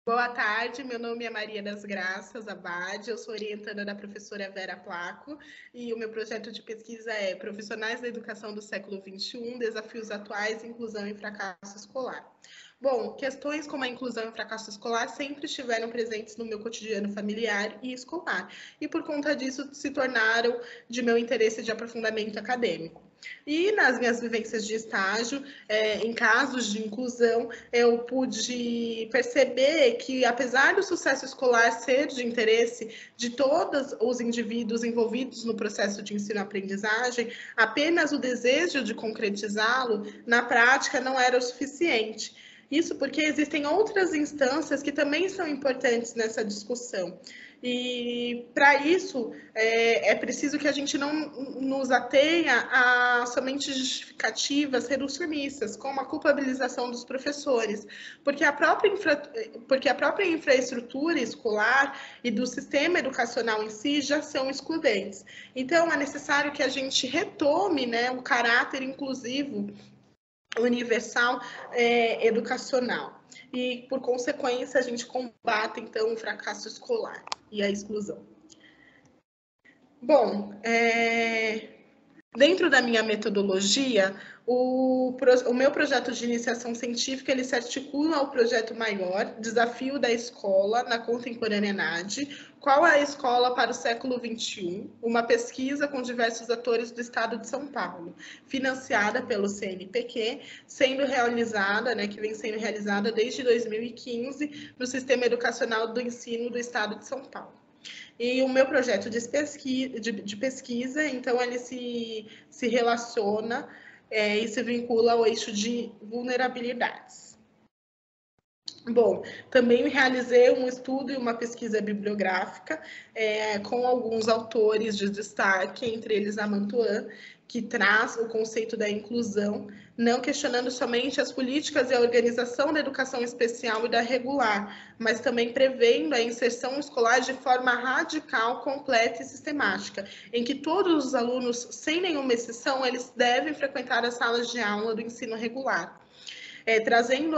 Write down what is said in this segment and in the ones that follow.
Boa tarde, meu nome é Maria das Graças Abade, eu sou orientanda da professora Vera Placo e o meu projeto de pesquisa é Profissionais da Educação do Século XXI, Desafios Atuais, Inclusão e Fracasso Escolar. Bom, questões como a inclusão e o fracasso escolar sempre estiveram presentes no meu cotidiano familiar e escolar, e por conta disso se tornaram de meu interesse de aprofundamento acadêmico. E nas minhas vivências de estágio, em casos de inclusão, eu pude perceber que, apesar do sucesso escolar ser de interesse de todos os indivíduos envolvidos no processo de ensino-aprendizagem, apenas o desejo de concretizá-lo, na prática, não era o suficiente. Isso porque existem outras instâncias que também são importantes nessa discussão. E, para isso, é preciso que a gente não nos atenha a somente justificativas reducionistas, como a culpabilização dos professores, porque a própria infraestrutura escolar e do sistema educacional em si já são excludentes. Então, é necessário que a gente retome, né, o caráter inclusivo universal educacional. E, por consequência, a gente combate, então, o fracasso escolar e a exclusão. Bom, dentro da minha metodologia, o meu projeto de iniciação científica ele se articula ao projeto maior, Desafio da Escola na Contemporaneidade, qual é a escola para o século XXI, uma pesquisa com diversos atores do estado de São Paulo, financiada pelo CNPq, sendo realizada, que vem sendo realizada desde 2015 no Sistema Educacional do Ensino do estado de São Paulo. E o meu projeto de pesquisa, então, ele se relaciona e se vincula ao eixo de vulnerabilidades. Bom, também realizei um estudo e uma pesquisa bibliográfica com alguns autores de destaque, entre eles a Mantuan, que traz o conceito da inclusão, não questionando somente as políticas e a organização da educação especial e da regular, mas também prevendo a inserção escolar de forma radical, completa e sistemática, em que todos os alunos, sem nenhuma exceção, eles devem frequentar as salas de aula do ensino regular. Trazendo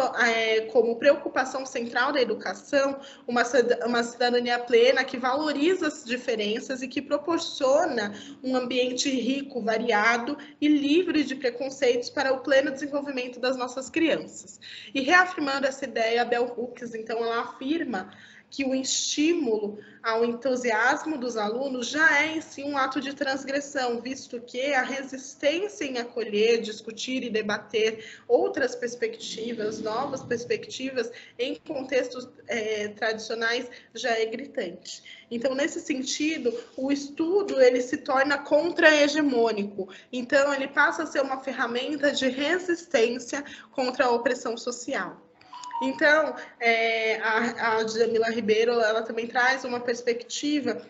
como preocupação central da educação uma cidadania plena que valoriza as diferenças e que proporciona um ambiente rico, variado e livre de preconceitos para o pleno desenvolvimento das nossas crianças. E reafirmando essa ideia, a Bell Hooks, então, ela afirma que o estímulo ao entusiasmo dos alunos já é em si um ato de transgressão, visto que a resistência em acolher, discutir e debater outras perspectivas, novas perspectivas, em contextos tradicionais já é gritante. Então, nesse sentido, o estudo ele se torna contra-hegemônico. Então, ele passa a ser uma ferramenta de resistência contra a opressão social. Então, a Djamila Ribeiro, ela também traz uma perspectiva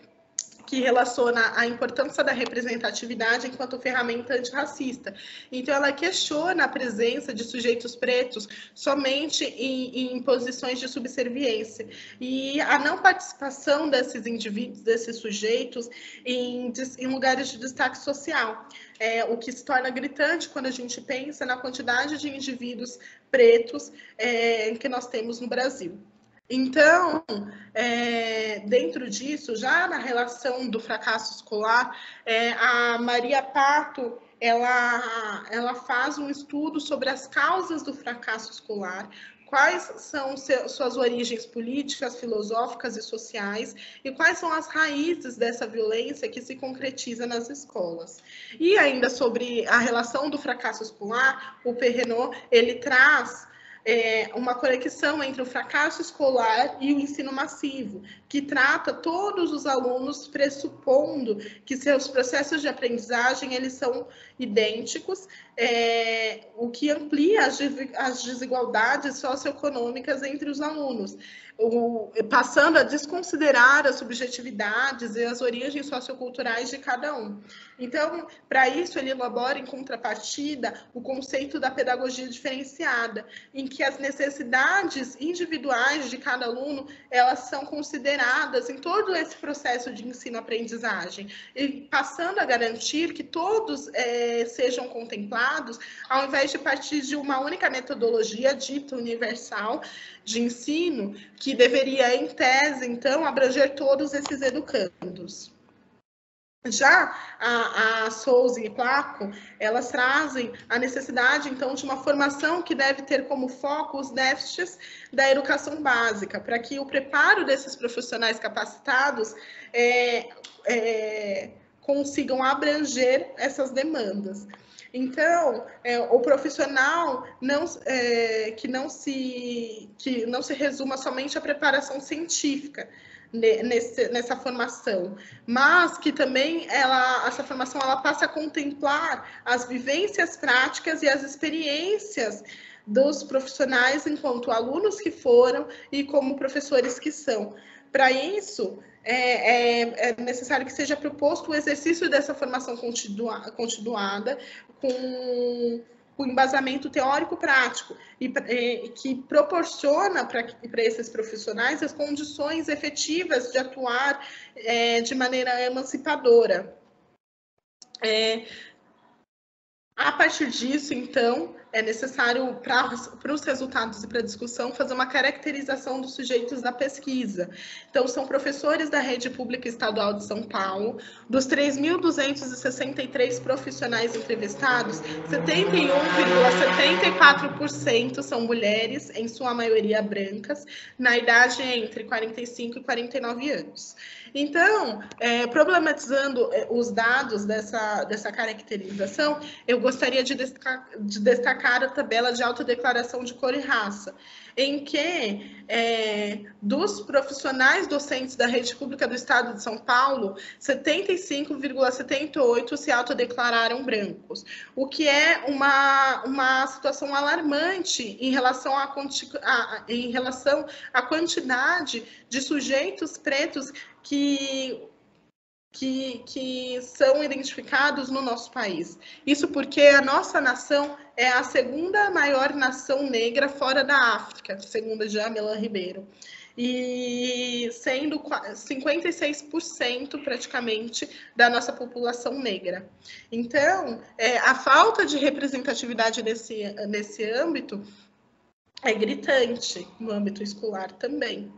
que relaciona a importância da representatividade enquanto ferramenta antirracista. Então, ela questiona a presença de sujeitos pretos somente em posições de subserviência e a não participação desses indivíduos, desses sujeitos, em lugares de destaque social. O que se torna gritante quando a gente pensa na quantidade de indivíduos pretos que nós temos no Brasil. Então, dentro disso, já na relação do fracasso escolar, a Maria Pato ela faz um estudo sobre as causas do fracasso escolar, quais são suas origens políticas, filosóficas e sociais, e quais são as raízes dessa violência que se concretiza nas escolas. E ainda sobre a relação do fracasso escolar, o Perrenot, ele traz uma conexão entre o fracasso escolar e o ensino massivo, que trata todos os alunos pressupondo que seus processos de aprendizagem eles são idênticos, o que amplia as desigualdades socioeconômicas entre os alunos, passando a desconsiderar as subjetividades e as origens socioculturais de cada um. Então, para isso, ele elabora, em contrapartida, o conceito da pedagogia diferenciada, em que as necessidades individuais de cada aluno, elas são consideradas em todo esse processo de ensino-aprendizagem, e passando a garantir que todos sejam contemplados dados, ao invés de partir de uma única metodologia dita universal de ensino, que deveria, em tese, então, abranger todos esses educandos. Já a Souza e Placo, elas trazem a necessidade, então, de uma formação que deve ter como foco os déficits da educação básica, para que o preparo desses profissionais capacitados consigam abranger essas demandas. Então, o profissional que não se resuma somente à preparação científica, nessa formação, mas que também essa formação ela passa a contemplar as vivências práticas e as experiências dos profissionais enquanto alunos que foram e como professores que são. Para isso, é necessário que seja proposto o exercício dessa formação continuada com o embasamento teórico-prático e que proporciona para esses profissionais as condições efetivas de atuar de maneira emancipadora. A partir disso, então, é necessário, para os resultados e para a discussão, fazer uma caracterização dos sujeitos da pesquisa. Então, são professores da Rede Pública Estadual de São Paulo. Dos 3.263 profissionais entrevistados, 71,74% são mulheres, em sua maioria brancas, na idade entre 45 e 49 anos. Então, problematizando os dados dessa caracterização, eu gostaria de destacar a tabela de autodeclaração de cor e raça, em que, dos profissionais docentes da Rede Pública do Estado de São Paulo, 75,78% se autodeclararam brancos, o que é uma situação alarmante em relação à quantidade de sujeitos pretos que são identificados no nosso país. Isso porque a nossa nação é a segunda maior nação negra fora da África, segundo a Jamila Ribeiro, e sendo 56% praticamente da nossa população negra. Então, a falta de representatividade nesse âmbito é gritante, no âmbito escolar também.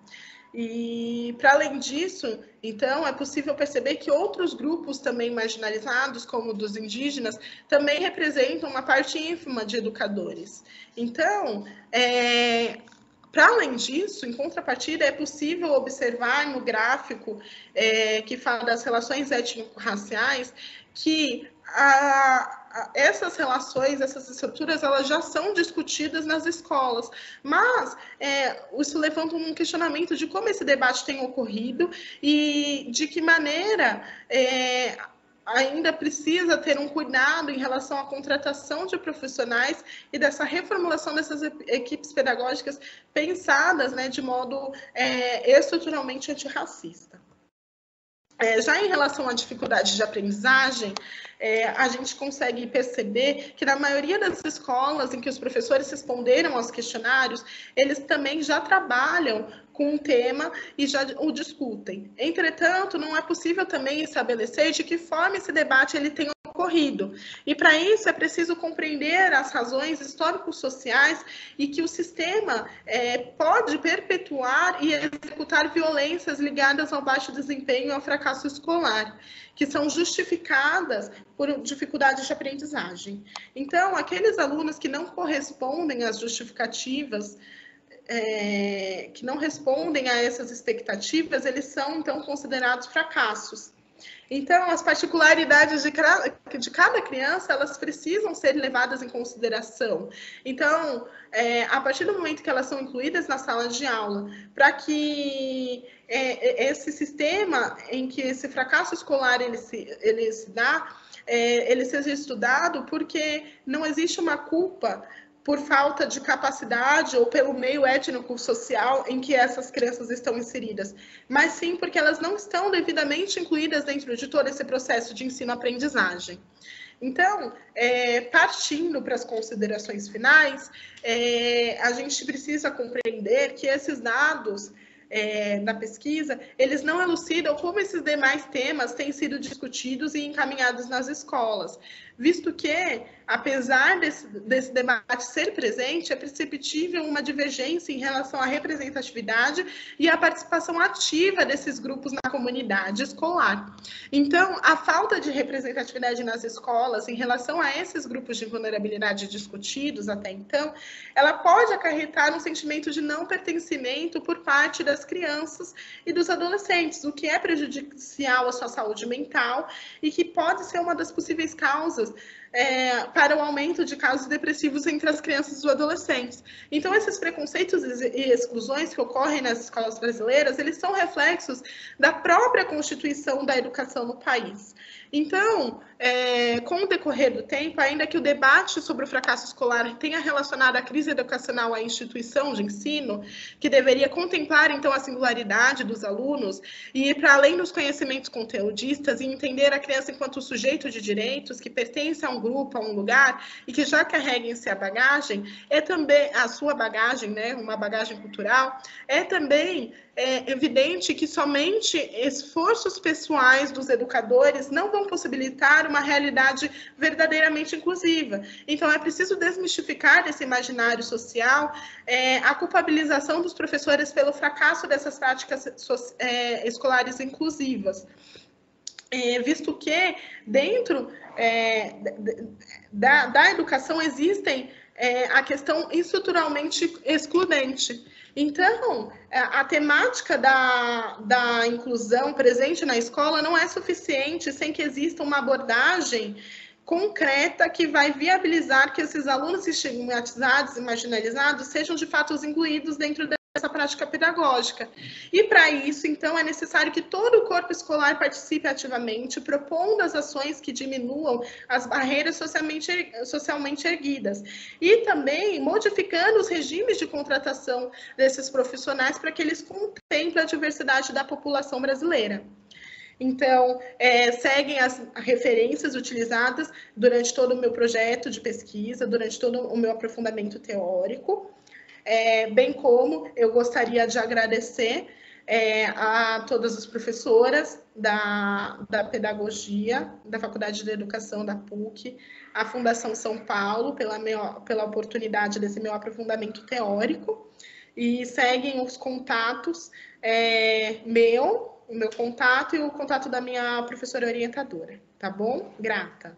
E, para além disso, então, é possível perceber que outros grupos também marginalizados, como dos indígenas, também representam uma parte ínfima de educadores. Então, para além disso, em contrapartida, é possível observar no gráfico que fala das relações étnico-raciais que essas relações, essas estruturas, elas já são discutidas nas escolas, mas isso levanta um questionamento de como esse debate tem ocorrido e de que maneira ainda precisa ter um cuidado em relação à contratação de profissionais e dessa reformulação dessas equipes pedagógicas pensadas, né, de modo estruturalmente antirracista. Já em relação à dificuldade de aprendizagem, a gente consegue perceber que na maioria das escolas em que os professores responderam aos questionários, eles também já trabalham com um tema e já o discutem. Entretanto, não é possível também estabelecer de que forma esse debate ele tem ocorrido. E para isso é preciso compreender as razões histórico-sociais e que o sistema pode perpetuar e executar violências ligadas ao baixo desempenho e ao fracasso escolar, que são justificadas por dificuldades de aprendizagem. Então, aqueles alunos que não correspondem às justificativas, que não respondem a essas expectativas, eles são, então, considerados fracassos. Então, as particularidades de cada criança, elas precisam ser levadas em consideração. Então, a partir do momento que elas são incluídas na sala de aula, para que esse sistema em que esse fracasso escolar ele se dá, ele seja estudado, porque não existe uma culpa por falta de capacidade ou pelo meio étnico-social em que essas crianças estão inseridas, mas sim porque elas não estão devidamente incluídas dentro de todo esse processo de ensino-aprendizagem. Então, partindo para as considerações finais, a gente precisa compreender que esses dados da pesquisa, eles não elucidam como esses demais temas têm sido discutidos e encaminhados nas escolas. visto que, apesar desse debate ser presente, é perceptível uma divergência em relação à representatividade e à participação ativa desses grupos na comunidade escolar. Então, a falta de representatividade nas escolas em relação a esses grupos de vulnerabilidade discutidos até então, ela pode acarretar um sentimento de não pertencimento por parte das crianças e dos adolescentes, o que é prejudicial à sua saúde mental e que pode ser uma das possíveis causas para o aumento de casos depressivos entre as crianças e os adolescentes. Então, esses preconceitos e exclusões que ocorrem nas escolas brasileiras, eles são reflexos da própria constituição da educação no país. Então, com o decorrer do tempo, ainda que o debate sobre o fracasso escolar tenha relacionado a crise educacional à instituição de ensino, que deveria contemplar, então, a singularidade dos alunos e ir para além dos conhecimentos conteudistas e entender a criança enquanto sujeito de direitos que pertence a um grupo, a um lugar, e que já carrega em si a bagagem, é também a sua bagagem, né, uma bagagem cultural, é também evidente que somente esforços pessoais dos educadores não vão possibilitar uma realidade verdadeiramente inclusiva. Então, é preciso desmistificar desse imaginário social a culpabilização dos professores pelo fracasso dessas práticas escolares inclusivas. Visto que dentro da educação existem a questão estruturalmente excludente. Então, a temática da inclusão presente na escola não é suficiente sem que exista uma abordagem concreta que vai viabilizar que esses alunos estigmatizados e marginalizados sejam de fato incluídos dentro dessa prática pedagógica. E para isso, então, é necessário que todo o corpo escolar participe ativamente, propondo as ações que diminuam as barreiras socialmente erguidas. E também modificando os regimes de contratação desses profissionais para que eles contemplem a diversidade da população brasileira. Então, seguem as referências utilizadas durante todo o meu projeto de pesquisa, durante todo o meu aprofundamento teórico, bem como eu gostaria de agradecer a todas as professoras da pedagogia, da Faculdade de Educação da PUC, a Fundação São Paulo, pela oportunidade desse meu aprofundamento teórico, e seguem os contatos o meu contato e o contato da minha professora orientadora, tá bom? Grata.